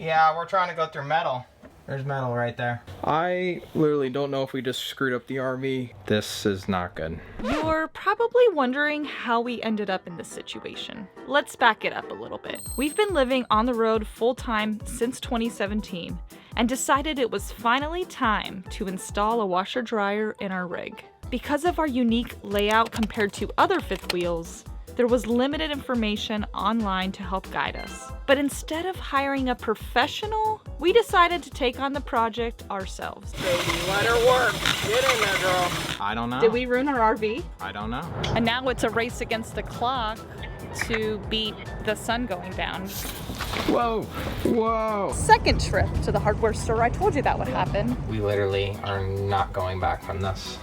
Yeah, we're trying to go through metal. There's metal right there. I literally don't know if we just screwed up the RV. This is not good. You're probably wondering how we ended up in this situation. Let's back it up a little bit. We've been living on the road full-time since 2017 and decided it was finally time to install a washer-dryer in our rig. Because of our unique layout compared to other fifth wheels, there was limited information online to help guide us. But instead of hiring a professional, we decided to take on the project ourselves. Baby, let her work. Get in there, girl. I don't know. Did we ruin our RV? I don't know. And now it's a race against the clock to beat the sun going down. Whoa, whoa. Second trip to the hardware store. I told you that would happen. We literally are not going back from this.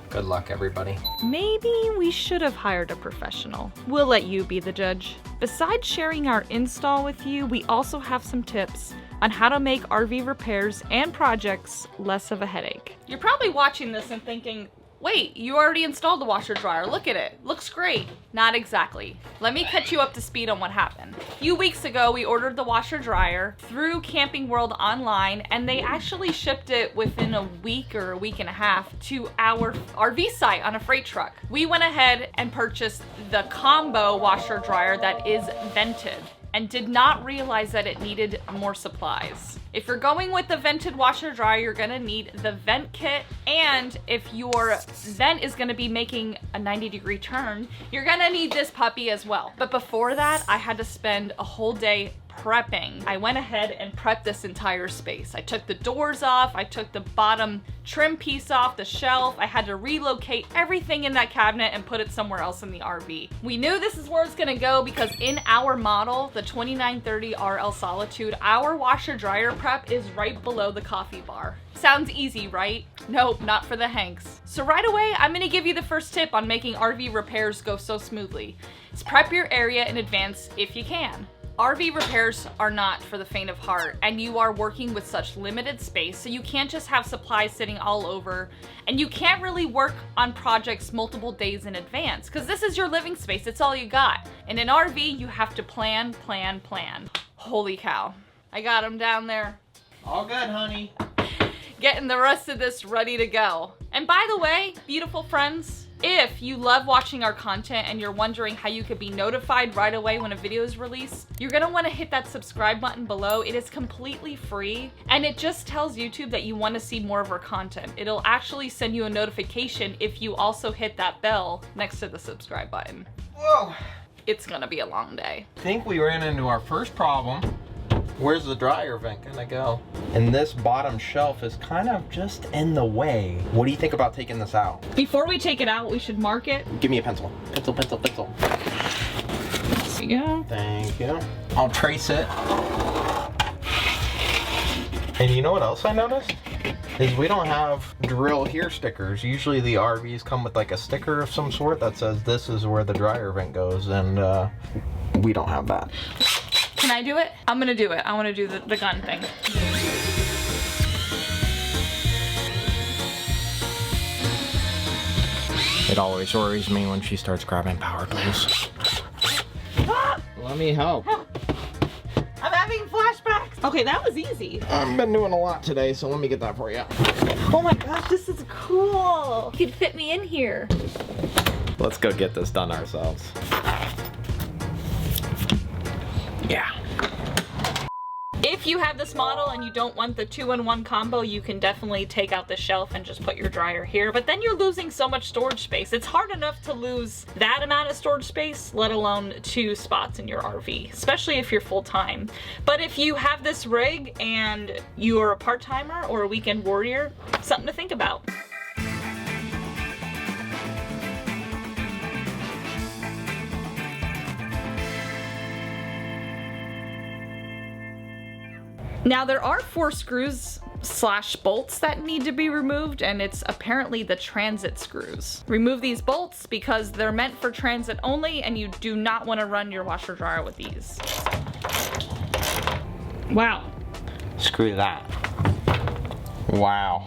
Good luck, everybody. Maybe we should have hired a professional. We'll let you be the judge. Besides sharing our install with you, we also have some tips on how to make RV repairs and projects less of a headache. You're probably watching this and thinking, wait, you already installed the washer dryer. Look at it. Looks great. Not exactly. Let me catch you up to speed on what happened. A few weeks ago, we ordered the washer dryer through Camping World online, and they actually shipped it within a week or a week and a half to our RV site on a freight truck. We went ahead and purchased the combo washer dryer that is vented, and did not realize that it needed more supplies. If you're going with the vented washer dryer, you're gonna need the vent kit, and if your vent is gonna be making a 90-degree turn, you're gonna need this puppy as well. But before that, I had to spend a whole day prepping. I went ahead and prepped this entire space. I took the doors off, I took the bottom trim piece off the shelf, I had to relocate everything in that cabinet and put it somewhere else in the RV. We knew this is where it's gonna go because in our model, the 2930 RL Solitude, our washer dryer prep is right below the coffee bar. Sounds easy, right? Nope, not for the Hanks. So right away, I'm gonna give you the first tip on making RV repairs go so smoothly. Is prep your area in advance if you can. RV repairs are not for the faint of heart, and you are working with such limited space, so you can't just have supplies sitting all over, and you can't really work on projects multiple days in advance, because this is your living space, it's all you got. In an RV, you have to plan, plan, plan. Holy cow. I got him down there. All good, honey. Getting the rest of this ready to go. And by the way, beautiful friends, if you love watching our content and you're wondering how you could be notified right away when a video is released, you're gonna wanna hit that subscribe button below. It is completely free, and it just tells YouTube that you wanna see more of our content. It'll actually send you a notification if you also hit that bell next to the subscribe button. Whoa. It's gonna be a long day. I think we ran into our first problem. Where's the dryer vent gonna go? And this bottom shelf is kind of just in the way. What do you think about taking this out? Before we take it out, we should mark it. Give me a pencil. Pencil, pencil, pencil. There you go. Thank you. I'll trace it. And you know what else I noticed? Is we don't have drill here stickers. Usually the RVs come with like a sticker of some sort that says this is where the dryer vent goes, and we don't have that. Can I do it? I'm gonna do it. I wanna do the gun thing. It always worries me when she starts grabbing power tools. Ah! Let me help. I'm having flashbacks. Okay, that was easy. I've been doing a lot today, so let me get that for you. Oh my gosh, this is cool. You could fit me in here. Let's go get this done ourselves. Yeah. If you have this model and you don't want the 2-in-1 combo, you can definitely take out the shelf and just put your dryer here, but then you're losing so much storage space. It's hard enough to lose that amount of storage space, let alone 2 spots in your RV, especially if you're full-time. But if you have this rig and you're a part-timer or a weekend warrior, something to think about. Now there are 4 screws / bolts that need to be removed, and it's apparently the transit screws. Remove these bolts because they're meant for transit only, and you do not want to run your washer dryer with these. Wow. Screw that. Wow.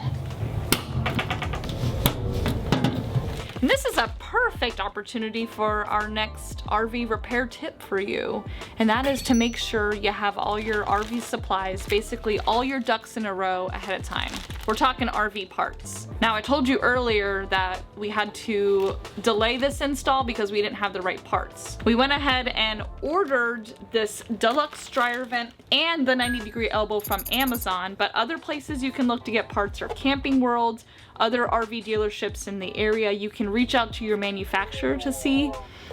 And this is a perfect opportunity for our next RV repair tip for you. And that is to make sure you have all your RV supplies, basically all your ducks in a row ahead of time. We're talking RV parts. Now, I told you earlier that we had to delay this install because we didn't have the right parts. We went ahead and ordered this deluxe dryer vent and the 90-degree elbow from Amazon, but other places you can look to get parts are Camping World, other RV dealerships in the area. You can reach out to your manufacturer to see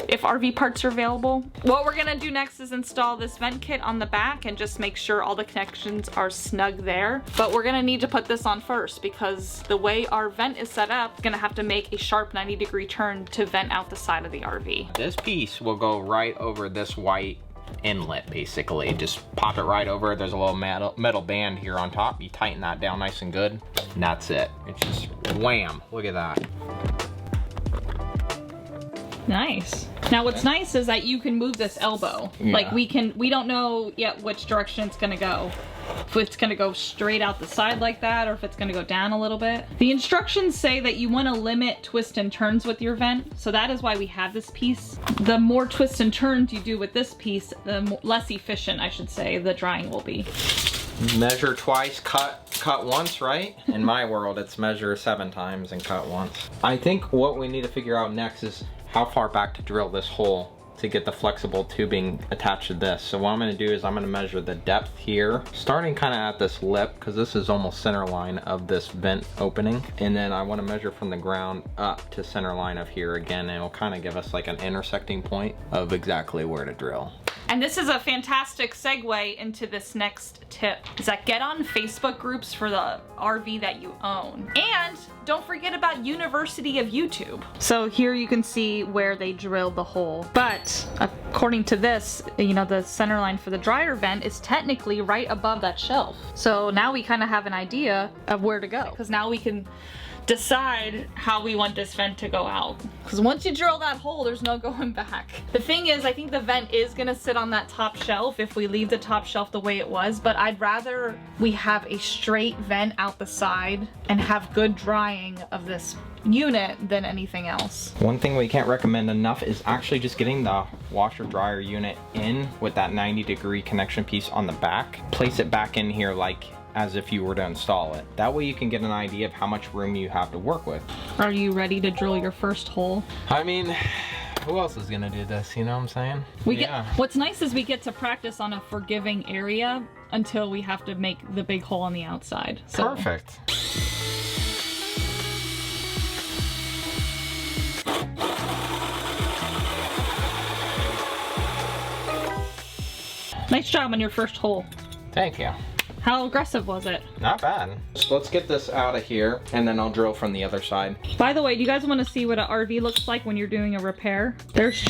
if RV parts are available. What we're gonna do next is install this vent kit on the back and just make sure all the connections are snug there. But we're gonna need to put this on first because the way our vent is set up, gonna have to make a sharp 90-degree turn to vent out the side of the RV. This piece will go right over this white inlet, basically. Just pop it right over. There's a little metal band here on top. You tighten that down nice and good, and that's it. It's just wham. Look at that. Nice. Now what's nice is that you can move this elbow. Yeah. Like we don't know yet which direction it's gonna go. If it's gonna go straight out the side like that or if it's gonna go down a little bit. The instructions say that you wanna limit twists and turns with your vent. So that is why we have this piece. The more twists and turns you do with this piece, the less efficient, I should say, the drying will be. Measure twice, cut once, right? In my world, it's measure 7 times and cut once. I think what we need to figure out next is how far back to drill this hole to get the flexible tubing attached to this. So what I'm gonna do is I'm gonna measure the depth here, starting kind of at this lip, because this is almost center line of this vent opening. And then I wanna measure from the ground up to center line of here again, and it'll kind of give us like an intersecting point of exactly where to drill. And this is a fantastic segue into this next tip, is that get on Facebook groups for the RV that you own. And don't forget about University of YouTube. So here you can see where they drilled the hole. But according to this, you know, the center line for the dryer vent is technically right above that shelf. So now we kind of have an idea of where to go, because now we can decide how we want this vent to go out. Because once you drill that hole, there's no going back. The thing is, I think the vent is gonna sit on that top shelf if we leave the top shelf the way it was, but I'd rather we have a straight vent out the side and have good drying of this unit than anything else. One thing we can't recommend enough is actually just getting the washer dryer unit in with that 90-degree connection piece on the back. Place it back in here like as if you were to install it. That way you can get an idea of how much room you have to work with. Are you ready to drill your first hole? I mean, who else is gonna do this, you know what I'm saying? What's nice is we get to practice on a forgiving area until we have to make the big hole on the outside. So. Perfect. Nice job on your first hole. Thank you. How aggressive was it? Not bad. So let's get this out of here and then I'll drill from the other side. By the way, do you guys want to see what an RV looks like when you're doing a repair? There's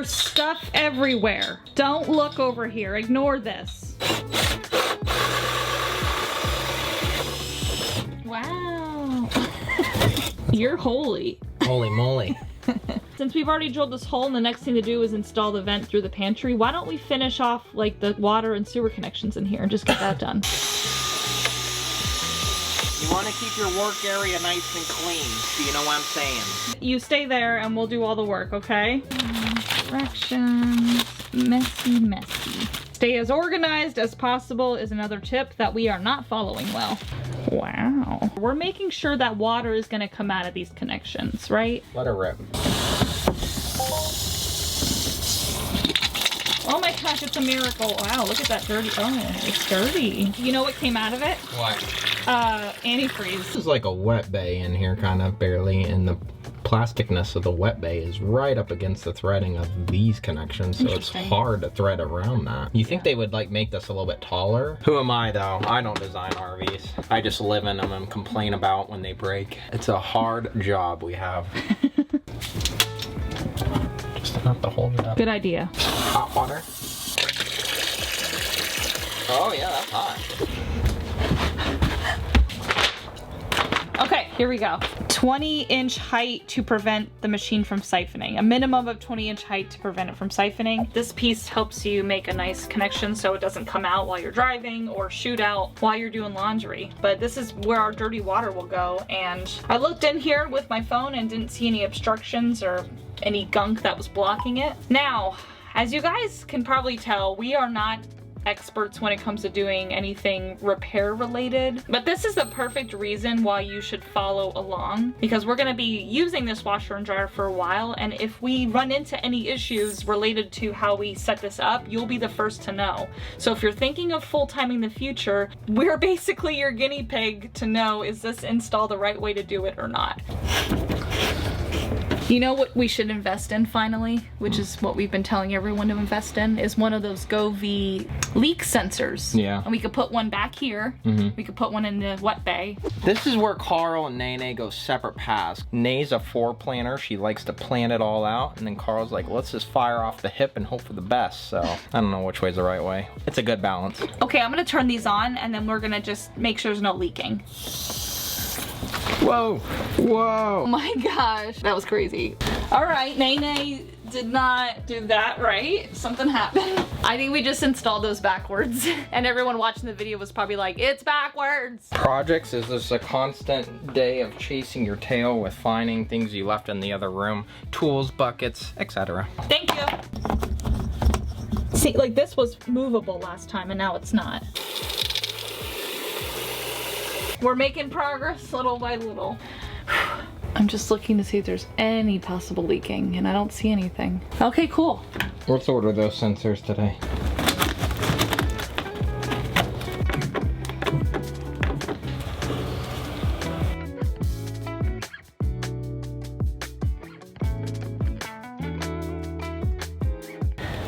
stuff everywhere. Don't look over here. Ignore this. Wow. You're holy. Holy moly. Since we've already drilled this hole and the next thing to do is install the vent through the pantry, why don't we finish off like the water and sewer connections in here and just get that done? You want to keep your work area nice and clean, so you know what I'm saying. You stay there and we'll do all the work, okay? Directions, messy, messy. Stay as organized as possible is another tip that we are not following well. Wow. We're making sure that water is gonna come out of these connections, right? Let her rip. Oh my gosh, it's a miracle. Wow, look at that dirty, oh, it's dirty. You know what came out of it? What? Antifreeze. This is like a wet bay in here, kind of, barely, and the plasticness of the wet bay is right up against the threading of these connections, so it's hard to thread around that. You think they would like make this a little bit taller? Who am I though? I don't design RVs. I just live in them and complain about when they break. It's a hard job we have. Just enough to hold it up. Good idea. Hot water. Oh yeah, that's hot. Okay, here we go. 20-inch height to prevent the machine from siphoning. A minimum of 20-inch height to prevent it from siphoning. This piece helps you make a nice connection so it doesn't come out while you're driving or shoot out while you're doing laundry. But this is where our dirty water will go, and I looked in here with my phone and didn't see any obstructions or any gunk that was blocking it. Now, as you guys can probably tell, we are not experts when it comes to doing anything repair related, but this is the perfect reason why you should follow along, because we're going to be using this washer and dryer for a while, and if we run into any issues related to how we set this up, you'll be the first to know. So if you're thinking of full-timing the future, we're basically your guinea pig to know, is this install the right way to do it or not? You know what we should invest in finally, which is what we've been telling everyone to invest in, is one of those Govee leak sensors. Yeah. And we could put one back here. We could put one in the wet bay. This is where Carl and Nene go separate paths. Nae's a four-planner. She likes to plan it all out. And then Carl's like, let's just fire off the hip and hope for the best. So I don't know which way's the right way. It's a good balance. Okay, I'm gonna turn these on and then we're gonna just make sure there's no leaking. Whoa, whoa. Oh my gosh, that was crazy. All right, Nene did not do that right. Something happened. I think we just installed those backwards and everyone watching the video was probably like, it's backwards. Projects is just a constant day of chasing your tail with finding things you left in the other room, tools, buckets, etc. Thank you. See, like this was movable last time and now it's not. We're making progress little by little. I'm just looking to see if there's any possible leaking and I don't see anything. Okay, cool. Let's order those sensors today.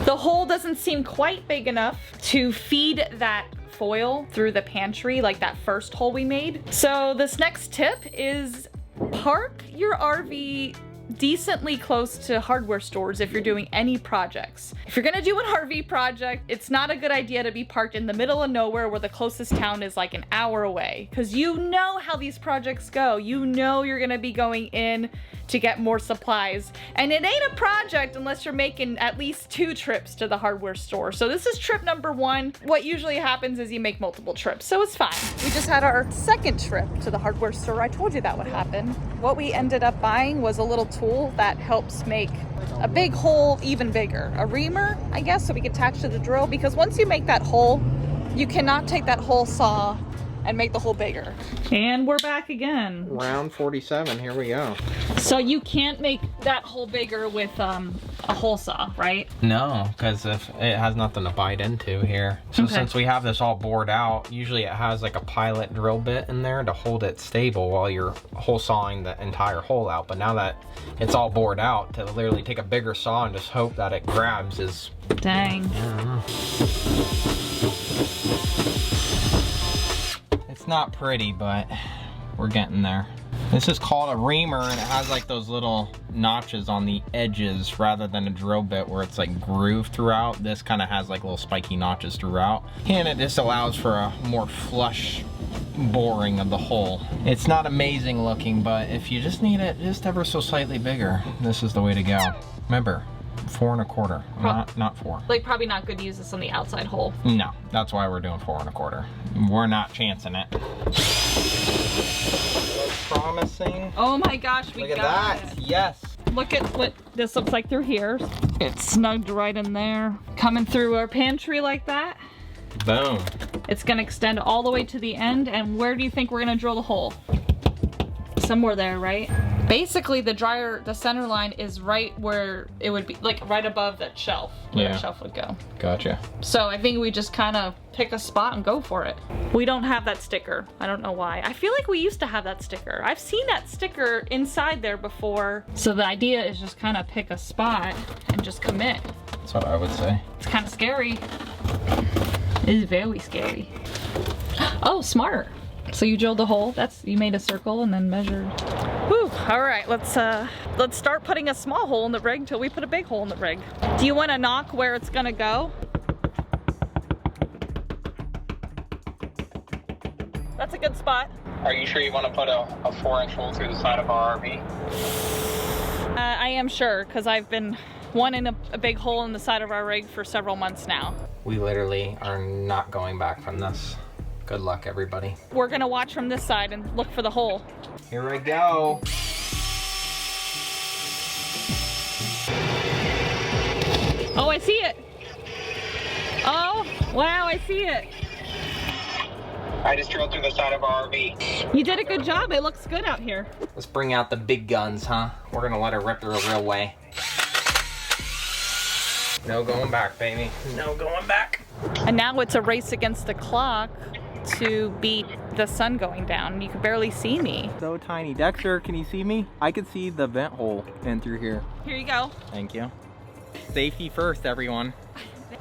The hole doesn't seem quite big enough to feed that foil through the pantry like that first hole we made. So this next tip is park your RV decently close to hardware stores if you're doing any projects. If you're gonna do an RV project, it's not a good idea to be parked in the middle of nowhere where the closest town is like an hour away, because you know how these projects go. You know you're gonna be going in to get more supplies, and it ain't a project unless you're making at least 2 trips to the hardware store. So this is trip number 1. What usually happens is you make multiple trips, so it's fine. We just had our second trip to the hardware store. I told you that would happen. What we ended up buying was a little tool that helps make a big hole even bigger. A reamer, I guess, so we can attach to the drill, because once you make that hole, you cannot take that hole saw and make the hole bigger. And we're back again. Round 47, here we go. So you can't make that hole bigger with a hole saw, right? No, because if it has nothing to bite into here. So since we have this all bored out, usually it has like a pilot drill bit in there to hold it stable while you're hole sawing the entire hole out. But now that it's all bored out, to literally take a bigger saw and just hope that it grabs is... Dang. I don't know. It's not pretty, but we're getting there. This is called a reamer, and it has like those little notches on the edges rather than a drill bit where it's like grooved throughout. This kind of has like little spiky notches throughout, and it just allows for a more flush boring of the hole. It's not amazing looking, but if you just need it just ever so slightly bigger, this is the way to go. Remember, 4 1/4, not 4. Like, probably not good to use this on the outside hole. No, that's why we're doing 4 1/4. We're not chancing it. Promising. Oh my gosh, we Look at got that. it. Yes. Look at what this looks like through here. It's snugged right in there. Coming through our pantry like that. Boom. It's gonna extend all the way to the end, and where do you think we're gonna drill the hole? Somewhere there, right? Basically, the dryer, the center line is right where it would be, like right above that shelf, where the shelf would go. Gotcha. So I think we just kind of pick a spot and go for it. We don't have that sticker. I don't know why. I feel like we used to have that sticker. I've seen that sticker inside there before. So the idea is just kind of pick a spot and just commit. That's what I would say. It's kind of scary. It's very scary. Oh, smart. So you drilled the hole. You made a circle and then measured. Whew. All right, let's start putting a small hole in the rig until we put a big hole in the rig. Do you want to knock where it's gonna go? That's a good spot. Are you sure you want to put a 4-inch hole through the side of our RV? I am sure, because I've been wanting a big hole in the side of our rig for several months now. We literally are not going back from this. Good luck, everybody. We're gonna watch from this side and look for the hole. Here we go. Oh, I see it. Oh, wow, I see it. I just drilled through the side of our RV. You did a good job. It looks good out here. Let's bring out the big guns, huh? We're gonna let her rip the real way. No going back, baby. No going back. And now it's a race against the clock to beat the sun going down. You can barely see me. So tiny. Dexter, can you see me? I can see the vent hole in through here. Here you go. Thank you. Safety first, everyone.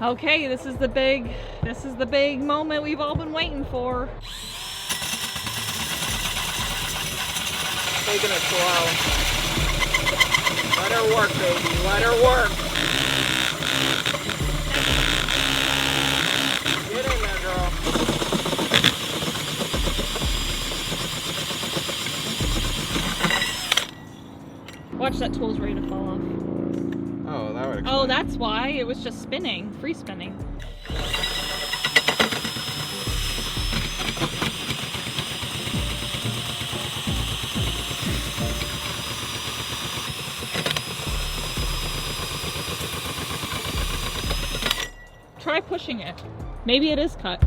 Okay, this is the big moment we've all been waiting for. Taking it slow. Let her work, baby. Let her work. Get in there, girl. Watch, that tool's ready to fall off. Oh, that would explain. Oh, that's why. It was just spinning, free spinning. Try pushing it. Maybe it is cut.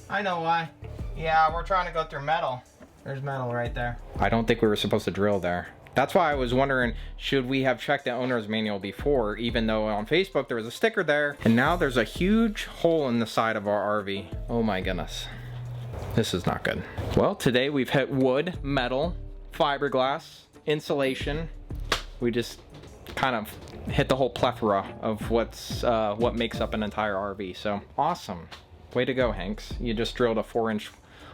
I know why. Yeah, we're trying to go through metal. There's metal right there. I don't think we were supposed to drill there. That's why I was wondering, should we have checked the owner's manual before, even though on Facebook there was a sticker there. And now there's a huge hole in the side of our RV. Oh my goodness. This is not good. Well, today we've hit wood, metal, fiberglass, insulation. We just kind of hit the whole plethora of what makes up an entire RV. So awesome. Way to go, Hanks. You just drilled a 4-inch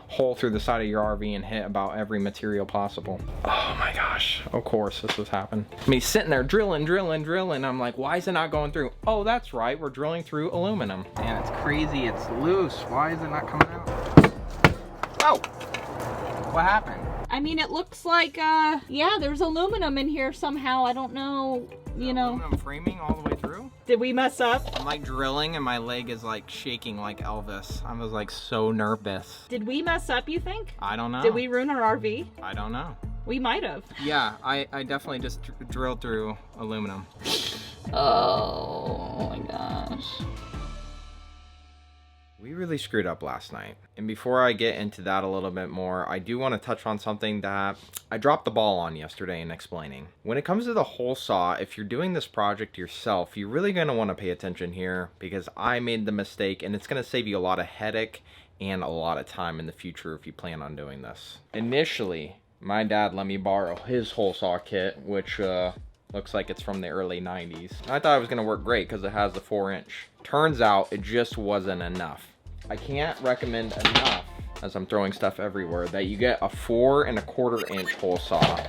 hole through the side of your RV and hit about every material possible. Oh my gosh. Of course this was happening. I mean, sitting there drilling. I'm like, why is it not going through? Oh, that's right. We're drilling through aluminum. Man, it's crazy. It's loose. Why is it not coming out? Oh, what happened? I mean, it looks like, yeah, there's aluminum in here somehow. I don't know, you know. Aluminum framing all the way through? Did we mess up? I'm like drilling and my leg is like shaking like Elvis. I was like so nervous. Did we mess up, you think? I don't know. Did we ruin our RV? I don't know. We might have. Yeah, I definitely just drilled through aluminum. Oh my gosh. We really screwed up last night. And before I get into that a little bit more, I do want to touch on something that I dropped the ball on yesterday in explaining. When it comes to the hole saw, if you're doing this project yourself, you're really going to want to pay attention here, because I made the mistake and it's going to save you a lot of headache and a lot of time in the future if you plan on doing this. Initially, my dad let me borrow his hole saw kit, which looks like it's from the early 90s. I thought it was going to work great because it has the 4-inch. Turns out it just wasn't enough. I can't recommend enough, as I'm throwing stuff everywhere, that you get a 4 1/4 inch hole saw.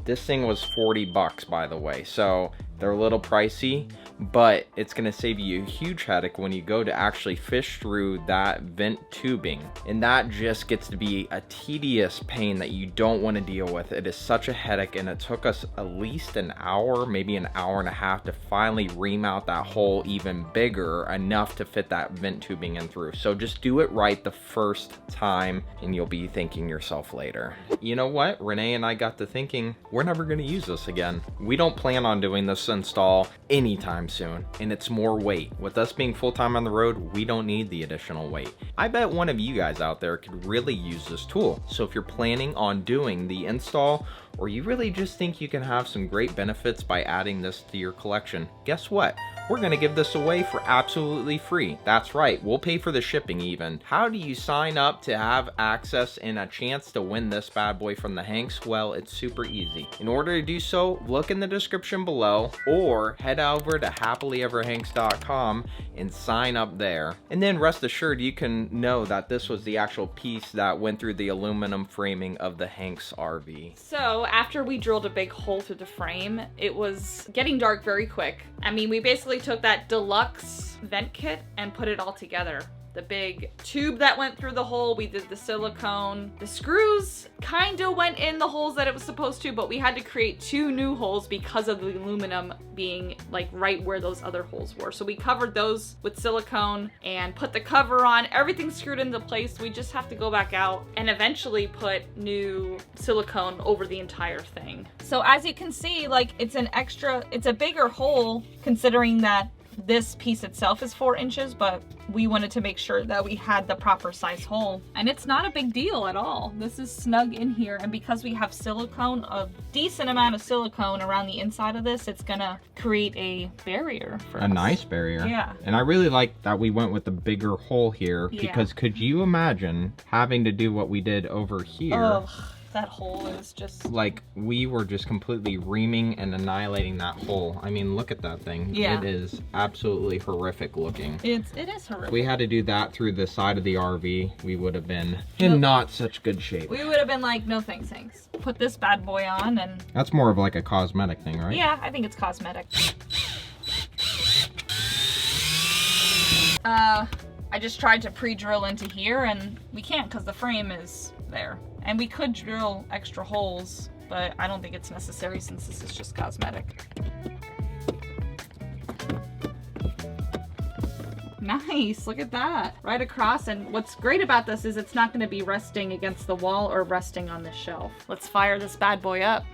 This thing was 40 bucks, by the way, so they're a little pricey, but it's gonna save you a huge headache when you go to actually fish through that vent tubing. And that just gets to be a tedious pain that you don't want to deal with. It is such a headache, and it took us at least an hour, maybe an hour and a half, to finally ream out that hole even bigger, enough to fit that vent tubing in through. So just do it right the first time, and you'll be thanking yourself later. You know what? Renee and I got to thinking, we're never gonna use this again. We don't plan on doing this install anytime soon, and it's more weight. With us being full-time on the road, we don't need the additional weight. I bet one of you guys out there could really use this tool. So if you're planning on doing the install, or you really just think you can have some great benefits by adding this to your collection, guess what? We're gonna give this away for absolutely free. That's right, we'll pay for the shipping even. How do you sign up to have access and a chance to win this bad boy from the Hanks? Well, it's super easy. In order to do so, look in the description below, or head over to HappilyEverHanks.com and sign up there. And then rest assured, you can know that this was the actual piece that went through the aluminum framing of the Hanks RV. So So after we drilled a big hole through the frame, it was getting dark very quick. I mean, we basically took that deluxe vent kit and put it all together. The big tube that went through the hole, we did the silicone. The screws kind of went in the holes that it was supposed to, but we had to create 2 new holes because of the aluminum being like right where those other holes were. So we covered those with silicone and put the cover on. Everything screwed into place. We just have to go back out and eventually put new silicone over the entire thing. So as you can see, like it's a bigger hole considering that this piece itself is 4 inches, but we wanted to make sure that we had the proper size hole. And it's not a big deal at all. This is snug in here, and because we have silicone, a decent amount of silicone around the inside of this, it's gonna create a barrier for us. A nice barrier. Yeah. And I really like that we went with the bigger hole here, because could you imagine having to do what we did over here? Ugh. That hole is just... Like, we were just completely reaming and annihilating that hole. I mean, look at that thing. Yeah. It is absolutely horrific looking. It is horrific. If we had to do that through the side of the RV, we would have been in not such good shape. We would have been like, no thanks. Put this bad boy on and... That's more of like a cosmetic thing, right? Yeah, I think it's cosmetic. I just tried to pre-drill into here, and we can't because the frame is there. And we could drill extra holes, but I don't think it's necessary since this is just cosmetic. Nice, look at that. Right across, and what's great about this is it's not gonna be resting against the wall or resting on the shelf. Let's fire this bad boy up.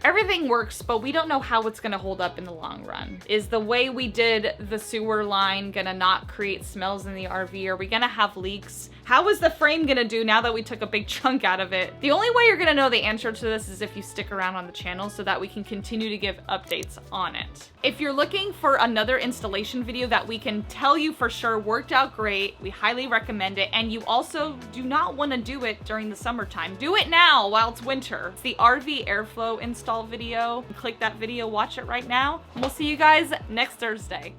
Everything works, but we don't know how it's gonna hold up in the long run. Is the way we did the sewer line gonna not create smells in the RV? Are we gonna have leaks? How is the frame gonna do now that we took a big chunk out of it? The only way you're gonna know the answer to this is if you stick around on the channel so that we can continue to give updates on it. If you're looking for another installation video that we can tell you for sure worked out great, we highly recommend it, and you also do not wanna do it during the summertime. Do it now while it's winter. It's the RV airflow install video. Click that video, watch it right now, and we'll see you guys next Thursday.